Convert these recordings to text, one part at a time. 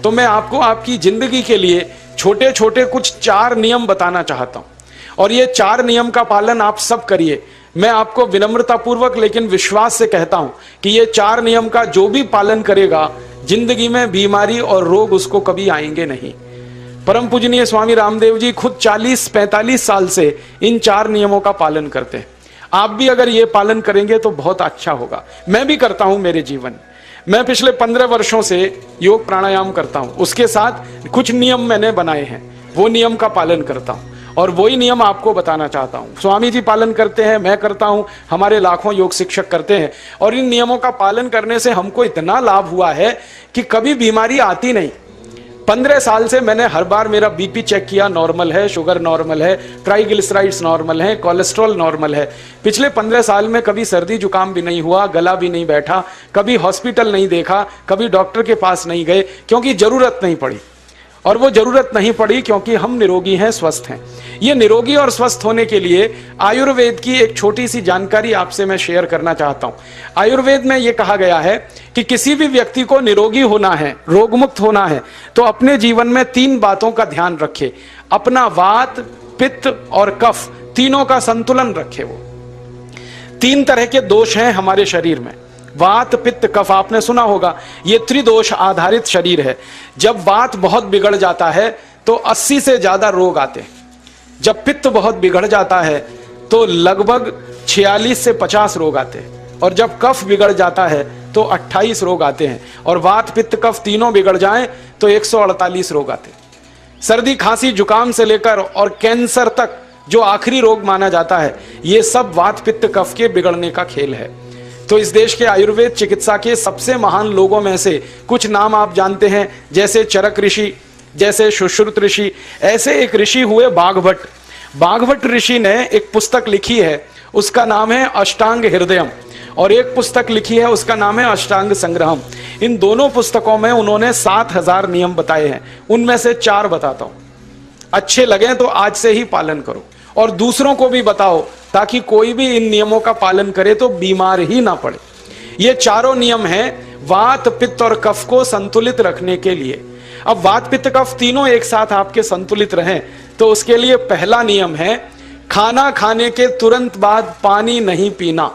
तो मैं आपको आपकी जिंदगी के लिए छोटे छोटे कुछ 4 नियम बताना चाहता हूं, और ये 4 नियम का पालन आप सब करिए। मैं आपको विनम्रतापूर्वक लेकिन विश्वास से कहता हूं कि ये 4 नियम का जो भी पालन करेगा, जिंदगी में बीमारी और रोग उसको कभी आएंगे नहीं। परम पूजनीय स्वामी रामदेव जी खुद 40-45 साल से इन 4 नियमों का पालन करते हैं। आप भी अगर ये पालन करेंगे तो बहुत अच्छा होगा। मैं भी करता हूं मेरे जीवन। मैं पिछले 15 वर्षों से योग प्राणायाम करता हूं, उसके साथ कुछ नियम मैंने बनाए हैं, वो नियम का पालन करता हूं और वही नियम आपको बताना चाहता हूं। स्वामी जी पालन करते हैं, मैं करता हूं, हमारे लाखों योग शिक्षक करते हैं, और इन नियमों का पालन करने से हमको इतना लाभ हुआ है कि कभी बीमारी आती नहीं। 15 साल से मैंने हर बार मेरा बीपी चेक किया, नॉर्मल है, शुगर नॉर्मल है, ट्राइग्लिसराइड्स नॉर्मल है, कोलेस्ट्रॉल नॉर्मल है। पिछले 15 साल में कभी सर्दी जुकाम भी नहीं हुआ, गला भी नहीं बैठा, कभी हॉस्पिटल नहीं देखा, कभी डॉक्टर के पास नहीं गए, क्योंकि जरूरत नहीं पड़ी। और वो जरूरत नहीं पड़ी क्योंकि हम निरोगी हैं, स्वस्थ हैं। ये निरोगी और स्वस्थ होने के लिए आयुर्वेद की एक छोटी सी जानकारी आपसे मैं शेयर करना चाहता हूं। आयुर्वेद में ये कहा गया है कि किसी भी व्यक्ति को निरोगी होना है, रोग मुक्त होना है, तो अपने जीवन में 3 बातों का ध्यान रखे। अपना वात, पित्त और कफ तीनों का संतुलन रखे। वो 3 तरह के दोष हैं हमारे शरीर में, वात, पित्त, कफ। आपने सुना होगा, ये त्रिदोष आधारित शरीर है। जब वात बहुत बिगड़ जाता है तो 80 से ज्यादा रोग आते हैं। जब पित्त बहुत बिगड़ जाता है तो लगभग 46 से 50 रोग आते हैं, और जब कफ बिगड़ जाता है तो 28 रोग आते हैं, और वात, पित्त, कफ तीनों बिगड़ जाएं तो 148 रोग आते हैं। सर्दी, खांसी, जुकाम से लेकर और कैंसर तक जो आखिरी रोग माना जाता है, ये सब वात, पित्त, कफ के बिगड़ने का खेल है। तो इस देश के आयुर्वेद चिकित्सा के सबसे महान लोगों में से कुछ नाम आप जानते हैं, जैसे चरक ऋषि, जैसे सुश्रुत ऋषि। ऐसे एक ऋषि हुए बाघभट्ट। बाघभट्ट ऋषि ने एक पुस्तक लिखी है, उसका नाम है अष्टांग हृदयम, और एक पुस्तक लिखी है, उसका नाम है अष्टांग संग्रहम। इन दोनों पुस्तकों में उन्होंने 7000 नियम बताए हैं। उनमें से 4 बताता हूं, अच्छे लगे तो आज से ही पालन करो और दूसरों को भी बताओ, ताकि कोई भी इन नियमों का पालन करे तो बीमार ही ना पड़े। ये चारों नियम हैं वात, पित्त और कफ को संतुलित रखने के लिए। अब वात, पित्त, कफ तीनों एक साथ आपके संतुलित रहें तो उसके लिए पहला नियम है खाना खाने के तुरंत बाद पानी नहीं पीना।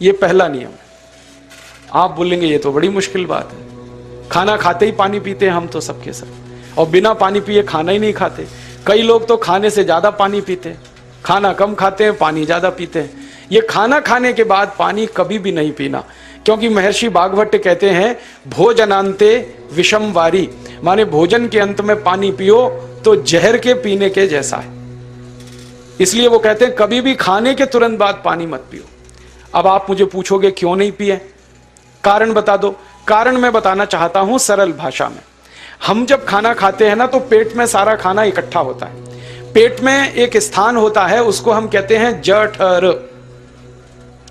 ये पहला नियम है। आप बोलेंगे ये तो बड़ी मुश्किल बात है, खाना खाते ही पानी पीते हैं हम तो सबके सब, और बिना पानी पिए खाना ही नहीं खाते। कई लोग तो खाने से ज्यादा पानी पीते हैं, खाना कम खाते हैं, पानी ज्यादा पीते हैं। ये खाना खाने के बाद पानी कभी भी नहीं पीना, क्योंकि महर्षि बाघभट्ट कहते हैं भोजनांते विषम वारी, माने भोजन के अंत में पानी पियो तो जहर के पीने के जैसा है। इसलिए वो कहते हैं कभी भी खाने के तुरंत बाद पानी मत पियो। अब आप मुझे पूछोगे क्यों नहीं पिए, कारण बता दो। कारण मैं बताना चाहता हूं सरल भाषा में। हम जब खाना खाते हैं ना तो पेट में सारा खाना इकट्ठा होता है। पेट में एक स्थान होता है, उसको हम कहते हैं जठर।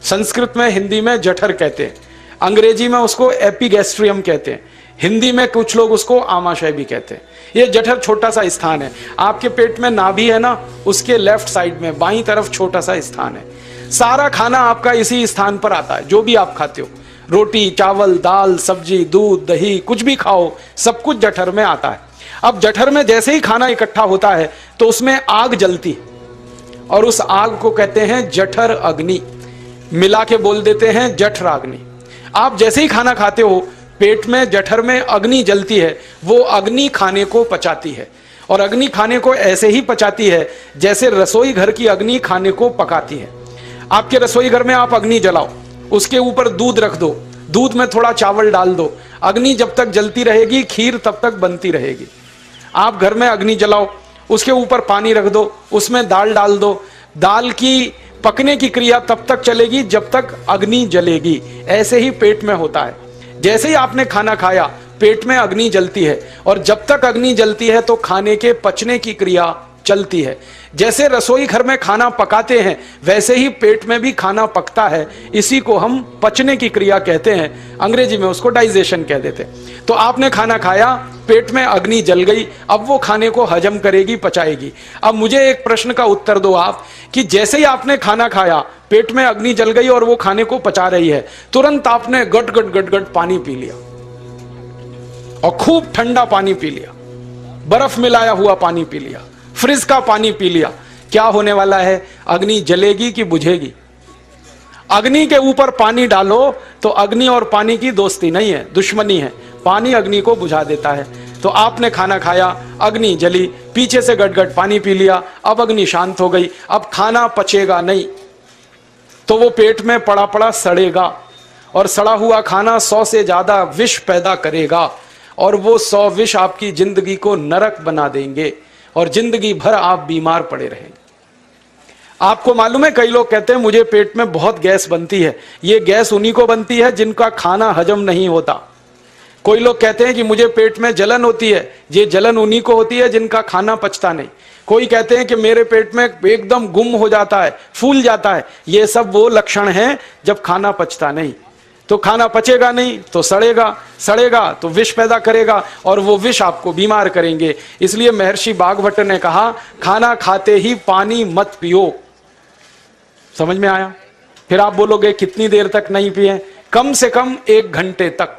संस्कृत में, हिंदी में जठर कहते हैं, अंग्रेजी में उसको एपिगैस्ट्रियम कहते हैं, हिंदी में कुछ लोग उसको आमाशय भी कहते हैं। ये जठर छोटा सा स्थान है। आपके पेट में नाभि है ना, उसके लेफ्ट साइड में बाईं तरफ छोटा सा स्थान है। सारा खाना आपका इसी स्थान पर आता है। जो भी आप खाते हो, रोटी, चावल, दाल, सब्जी, दूध, दही, कुछ भी खाओ, सब कुछ जठर में आता है। अब जठर में जैसे ही खाना इकट्ठा होता है तो उसमें आग जलती है, और उस आग को कहते हैं जठर अग्नि। मिला के बोल देते हैं जठराग्नि। आप जैसे ही खाना खाते हो, पेट में जठर में अग्नि जलती है। वो अग्नि खाने को पचाती है, और अग्नि खाने को ऐसे ही पचाती है जैसे रसोई घर की अग्नि खाने को पकाती है। आपके रसोई घर में आप अग्नि जलाओ, उसके ऊपर दूध रख दो, दूध में थोड़ा चावल डाल दो, अग्नि जब तक जलती रहेगी खीर तब तक बनती रहेगी। आप घर में अग्नि जलाओ, उसके ऊपर पानी रख दो, उसमें दाल डाल दो, दाल की पकने की क्रिया तब तक चलेगी जब तक अग्नि जलेगी। ऐसे ही पेट में होता है। जैसे ही आपने खाना खाया, पेट में अग्नि जलती है, और जब तक अग्नि जलती है तो खाने के पचने की क्रिया चलती है। जैसे रसोई घर में खाना पकाते हैं, वैसे ही पेट में भी खाना पकता है। इसी को हम पचने की क्रिया कहते हैं, अंग्रेजी में उसको डाइजेशन कह देते हैं। तो आपने खाना खाया, पेट में अग्नि जल गई, अब वो खाने को हजम करेगी, पचाएगी। अब मुझे एक प्रश्न का उत्तर दो आप, कि जैसे ही आपने खाना खाया, पेट में अग्नि जल गई और वो खाने को पचा रही है, तुरंत आपने गट गट गट गट पानी पी लिया, और खूब ठंडा पानी पी लिया, बर्फ मिलाया हुआ पानी पी लिया, फ्रिज का पानी पी लिया, क्या होने वाला है? अग्नि जलेगी कि बुझेगी? अग्नि के ऊपर पानी डालो तो अग्नि और पानी की दोस्ती नहीं है, दुश्मनी है। पानी अग्नि को बुझा देता है। तो आपने खाना खाया, अग्नि जली, पीछे से गटगट पानी पी लिया, अब अग्नि शांत हो गई, अब खाना पचेगा नहीं, तो वो पेट में पड़ा पड़ा सड़ेगा, और सड़ा हुआ खाना 100 से ज्यादा विष पैदा करेगा, और वो 100 विष आपकी जिंदगी को नरक बना देंगे, और जिंदगी भर आप बीमार पड़े रहेंगे। आपको मालूम है, कई लोग कहते हैं मुझे पेट में बहुत गैस बनती है। ये गैस उन्हीं को बनती है जिनका खाना हजम नहीं होता। कोई लोग कहते हैं कि मुझे पेट में जलन होती है, ये जलन उन्हीं को होती है जिनका खाना पचता नहीं। कोई कहते हैं कि मेरे पेट में एकदम गुम हो जाता है, फूल जाता है, ये सब वो लक्षण हैं जब खाना पचता नहीं। तो खाना पचेगा नहीं तो सड़ेगा, सड़ेगा तो विष पैदा करेगा, और वो विष आपको बीमार करेंगे। इसलिए महर्षि बागभट्ट ने कहा, खाना खाते ही पानी मत पियो। समझ में आया? फिर आप बोलोगे कितनी देर तक नहीं पिए? कम से कम 1 घंटे तक।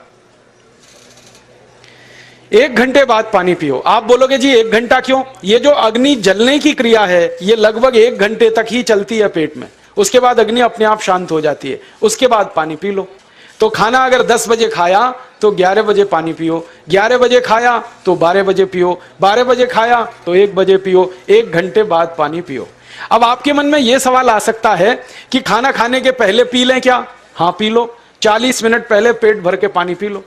1 घंटे बाद पानी पियो। आप बोलोगे जी 1 घंटा क्यों? ये जो अग्नि जलने की क्रिया है ये लगभग 1 घंटे तक ही चलती है पेट में, उसके बाद अग्नि अपने आप शांत हो जाती है, उसके बाद पानी पी लो। तो खाना अगर 10 बजे खाया तो 11 बजे पानी पियो, 11 बजे खाया तो 12 बजे पियो, 12 बजे खाया तो 1 बजे पियो, 1 घंटे बाद पानी पियो। अब आपके मन में यह सवाल आ सकता है कि खाना खाने के पहले पी लें क्या? हाँ पी लो, 40 मिनट पहले पेट भर के पानी पी लो।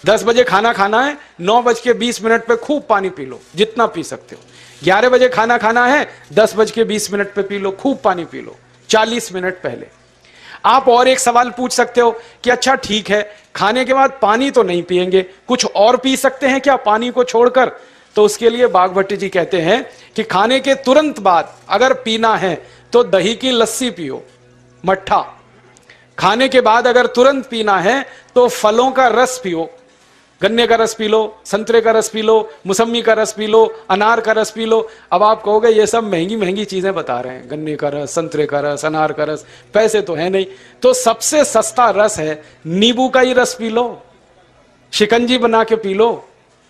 10 बजे खाना खाना है, 9:20 पे खूब पानी पी लो, जितना पी सकते हो। 11 बजे खाना खाना है, 10:20 पे पी लो, खूब पानी पी लो, 40 मिनट पहले। आप और एक सवाल पूछ सकते हो कि अच्छा ठीक है, खाने के बाद पानी तो नहीं पिएंगे, कुछ और पी सकते हैं क्या पानी को छोड़कर? तो उसके लिए बागभट्ट जी कहते हैं कि खाने के तुरंत बाद अगर पीना है तो दही की लस्सी पियो, मट्ठा। खाने के बाद अगर तुरंत पीना है तो फलों का रस पियो, गन्ने का रस पी लो, संतरे का रस पी लो, मौसमी का रस पी लो, अनार का रस पी लो। अब आप कहोगे ये सब महंगी महंगी चीजें बता रहे हैं, गन्ने का रस, संतरे का रस, अनार का रस, पैसे तो है नहीं। तो सबसे सस्ता रस है नींबू का ही रस पी लो, शिकंजी बना के पी लो,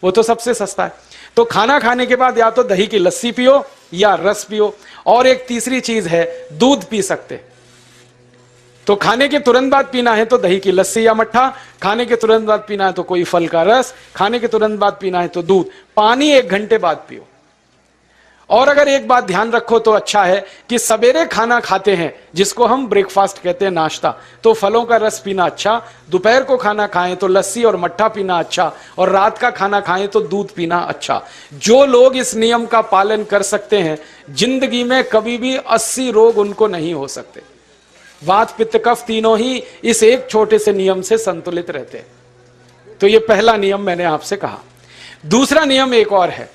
वो तो सबसे सस्ता है। तो खाना खाने के बाद या तो दही की लस्सी पियो या रस पियो। और एक तीसरी चीज है, दूध पी सकते। तो खाने के तुरंत बाद पीना है तो दही की लस्सी या मट्ठा, खाने के तुरंत बाद पीना है तो कोई फल का रस, खाने के तुरंत बाद पीना है तो दूध। पानी 1 घंटे बाद पियो। और अगर एक बात ध्यान रखो तो अच्छा है कि सवेरे खाना खाते हैं जिसको हम ब्रेकफास्ट कहते हैं, नाश्ता, तो फलों का रस पीना अच्छा, दोपहर को खाना खाएं तो लस्सी और मट्ठा पीना अच्छा, और रात का खाना खाएं तो दूध पीना अच्छा। जो लोग इस नियम का पालन कर सकते हैं जिंदगी में कभी भी 80 रोग उनको नहीं हो सकते। वात पित्त कफ तीनों ही इस एक छोटे से नियम से संतुलित रहते हैं। तो ये पहला नियम मैंने आपसे कहा। दूसरा नियम एक और है,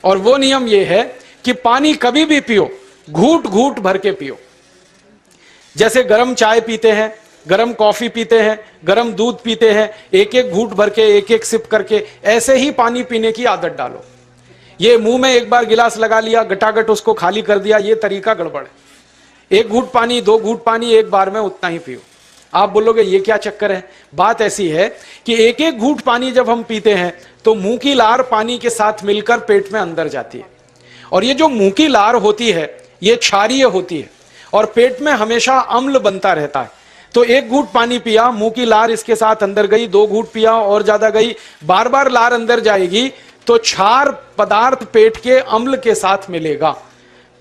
और वो नियम ये है कि पानी कभी भी पियो, घूट घूट भर के पियो। जैसे गरम चाय पीते हैं, गरम कॉफी पीते हैं, गरम दूध पीते हैं, एक एक घूट भर के, एक एक सिप करके, ऐसे ही पानी पीने की आदत डालो। ये मुंह में एक बार गिलास लगा लिया, गटागट उसको खाली कर दिया, ये तरीका गड़बड़ है। 1 घूट पानी, 2 घूट पानी एक बार में उतना ही पियो। आप बोलोगे ये क्या चक्कर है? बात ऐसी है कि एक एक घूट पानी जब हम पीते हैं तो मुंह की लार पानी के साथ मिलकर पेट में अंदर जाती है, और ये जो मुंह की लार होती है ये क्षारीय होती है, और पेट में हमेशा अम्ल बनता रहता है। तो 1 घूट पानी पिया, मुंह की लार इसके साथ अंदर गई, 2 घूट पिया और ज्यादा गई, बार बार लार अंदर जाएगी तो क्षार पदार्थ पेट के अम्ल के साथ मिलेगा।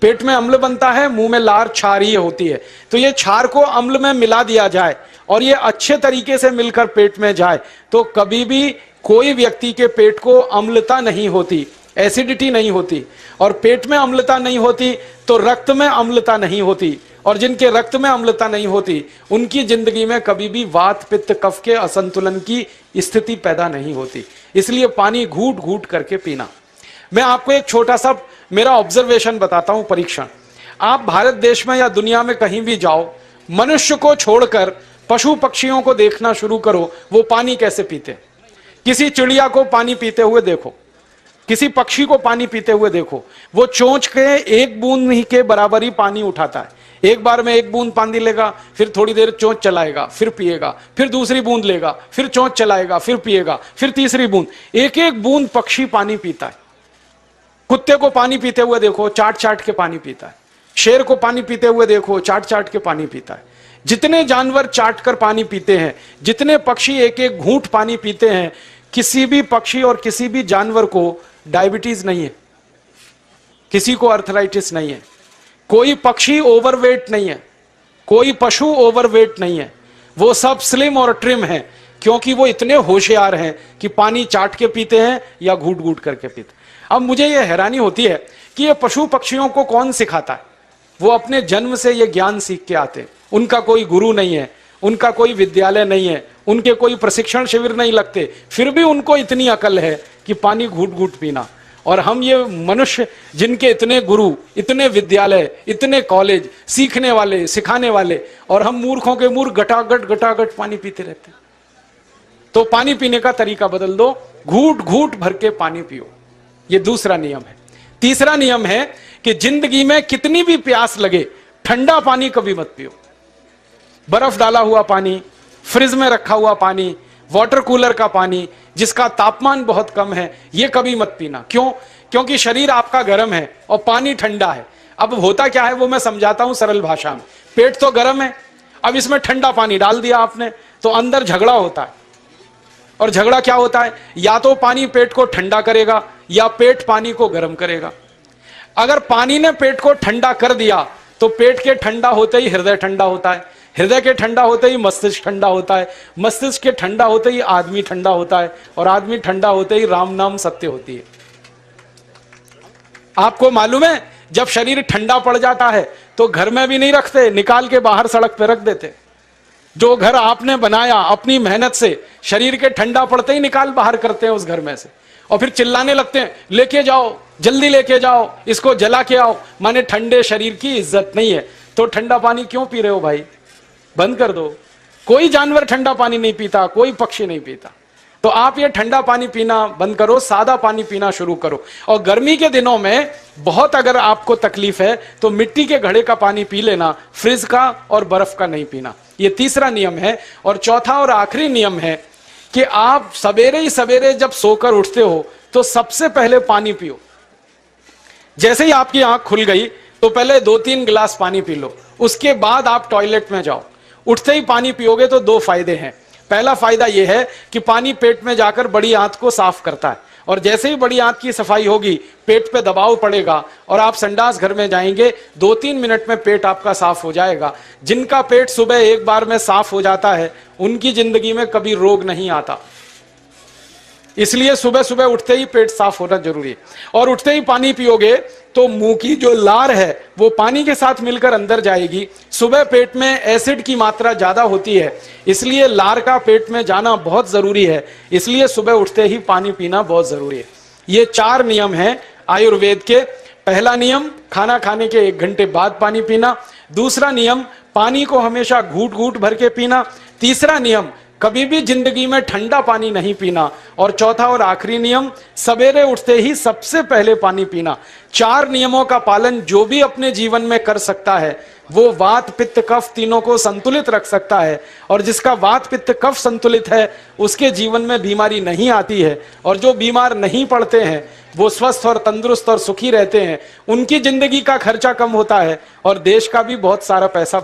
पेट में अम्ल बनता है, मुंह में लार क्षारीय होती है। तो ये क्षार को अम्ल में मिला दिया जाए और ये अच्छे तरीके से मिलकर पेट में जाए तो कभी भी कोई व्यक्ति के पेट को अम्लता नहीं होती, एसिडिटी नहीं होती। और पेट में अम्लता नहीं होती तो रक्त में अम्लता नहीं होती, और जिनके रक्त में अम्लता नहीं होती उनकी जिंदगी में कभी भी वात पित्त कफ के असंतुलन की स्थिति पैदा नहीं होती। इसलिए पानी घूट घूट करके पीना। मैं आपको एक छोटा सा मेरा ऑब्जर्वेशन बताता हूं, परीक्षण। आप भारत देश में या दुनिया में कहीं भी जाओ, मनुष्य को छोड़कर पशु पक्षियों को देखना शुरू करो, वो पानी कैसे पीते। किसी चिड़िया को पानी पीते हुए देखो, किसी पक्षी को पानी पीते हुए देखो, वो चोंच के 1 बूंद ही के बराबर ही पानी उठाता है। एक बार में एक बूंद पानी लेगा, फिर थोड़ी देर चोंच चलाएगा, फिर पिएगा, फिर दूसरी बूंद लेगा, फिर चोंच चलाएगा, फिर पिएगा, फिर तीसरी बूंद। एक एक बूंद पक्षी पानी पीता है। कुत्ते को पानी पीते हुए देखो, चाट चाट के पानी पीता है। शेर को पानी पीते हुए देखो, चाट चाट के पानी पीता है। जितने जानवर चाट कर पानी पीते हैं, जितने पक्षी एक एक घूंट पानी पीते हैं, किसी भी पक्षी और किसी भी जानवर को डायबिटीज नहीं है, किसी को अर्थराइटिस नहीं है, कोई पक्षी ओवरवेट नहीं है, कोई पशु ओवरवेट नहीं है। वो सब स्लिम और ट्रिम हैं, क्योंकि वो इतने होशियार हैं कि पानी चाट के पीते हैं या घूट घूट करके पीते हैं। अब मुझे ये हैरानी होती है कि ये पशु पक्षियों को कौन सिखाता है? वो अपने जन्म से ये ज्ञान सीख के आते हैं। उनका कोई गुरु नहीं है, उनका कोई विद्यालय नहीं है, उनके कोई प्रशिक्षण शिविर नहीं लगते, फिर भी उनको इतनी अकल है कि पानी घूट घूट पीना। और हम ये मनुष्य जिनके इतने गुरु, इतने विद्यालय, इतने कॉलेज, सीखने वाले, सिखाने वाले, और हम मूर्खों के मूर्ख घटाघट पानी पीते रहते हैं। तो पानी पीने का तरीका बदल दो, घूट घूट भर के पानी पियो। ये दूसरा नियम है। तीसरा नियम है कि जिंदगी में कितनी भी प्यास लगे, ठंडा पानी कभी मत पियो। बर्फ डाला हुआ पानी, फ्रिज में रखा हुआ पानी, वाटर कूलर का पानी जिसका तापमान बहुत कम है, यह कभी मत पीना। क्यों? क्योंकि शरीर आपका गर्म है और पानी ठंडा है। अब होता क्या है वो मैं समझाता हूं सरल भाषा में। पेट तो गर्म है, अब इसमें ठंडा पानी डाल दिया आपने, तो अंदर झगड़ा होता है। और झगड़ा क्या होता है? या तो पानी पेट को ठंडा करेगा या पेट पानी को गर्म करेगा। अगर पानी ने पेट को ठंडा कर दिया तो पेट के ठंडा होते ही हृदय ठंडा होता है, हृदय के ठंडा होते ही मस्तिष्क ठंडा होता है, मस्तिष्क के ठंडा होते ही आदमी ठंडा होता है, और आदमी ठंडा होते ही राम नाम सत्य होती है। आपको मालूम है, जब शरीर ठंडा पड़ जाता है तो घर में भी नहीं रखते, निकाल के बाहर सड़क पे रख देते। जो घर आपने बनाया अपनी मेहनत से, शरीर के ठंडा पड़ते ही निकाल बाहर करते हैं उस घर में से, और फिर चिल्लाने लगते हैं, लेके जाओ, जल्दी लेके जाओ, इसको जला के आओ। माने ठंडे शरीर की इज्जत नहीं है। तो ठंडा पानी क्यों पी रहे हो भाई? बंद कर दो। कोई जानवर ठंडा पानी नहीं पीता, कोई पक्षी नहीं पीता। तो आप ये ठंडा पानी पीना बंद करो, सादा पानी पीना शुरू करो। और गर्मी के दिनों में बहुत अगर आपको तकलीफ है तो मिट्टी के घड़े का पानी पी लेना, फ्रिज का और बर्फ का नहीं पीना। ये तीसरा नियम है। और चौथा और आखिरी नियम है कि आप सवेरे ही सवेरे जब सोकर उठते हो तो सबसे पहले पानी पियो। जैसे ही आपकी आंख खुल गई तो पहले 2-3 गिलास पानी पी लो, उसके बाद आप टॉयलेट में जाओ। उठते ही पानी पियोगे तो 2 फायदे हैं। पहला फायदा यह है कि पानी पेट में जाकर बड़ी आंत को साफ करता है, और जैसे ही बड़ी आंत की सफाई होगी पेट पे दबाव पड़ेगा और आप संडास घर में जाएंगे, 2-3 मिनट में पेट आपका साफ हो जाएगा। जिनका पेट सुबह एक बार में साफ हो जाता है उनकी जिंदगी में कभी रोग नहीं आता। इसलिए सुबह सुबह उठते ही पेट साफ होना जरूरी है। और उठते ही पानी पियोगे तो मुंह की जो लार है वो पानी के साथ मिलकर अंदर जाएगी। सुबह पेट में एसिड की मात्रा ज्यादा होती है, इसलिए लार का पेट में जाना बहुत जरूरी है। इसलिए सुबह उठते ही पानी पीना बहुत जरूरी है। ये 4 नियम हैं आयुर्वेद के। पहला नियम, खाना खाने के 1 घंटे बाद पानी पीना। दूसरा नियम, पानी को हमेशा घूट घूट भर के पीना। तीसरा नियम, कभी भी जिंदगी में ठंडा पानी नहीं पीना। और चौथा और आखिरी नियम, सवेरे उठते ही सबसे पहले पानी पीना। 4 नियमों का पालन जो भी अपने जीवन में कर सकता है वो वात पित्त कफ तीनों को संतुलित रख सकता है। और जिसका वात पित्त कफ संतुलित है उसके जीवन में बीमारी नहीं आती है। और जो बीमार नहीं पड़ते हैं वो स्वस्थ और तंदुरुस्त और सुखी रहते हैं। उनकी जिंदगी का खर्चा कम होता है और देश का भी बहुत सारा पैसा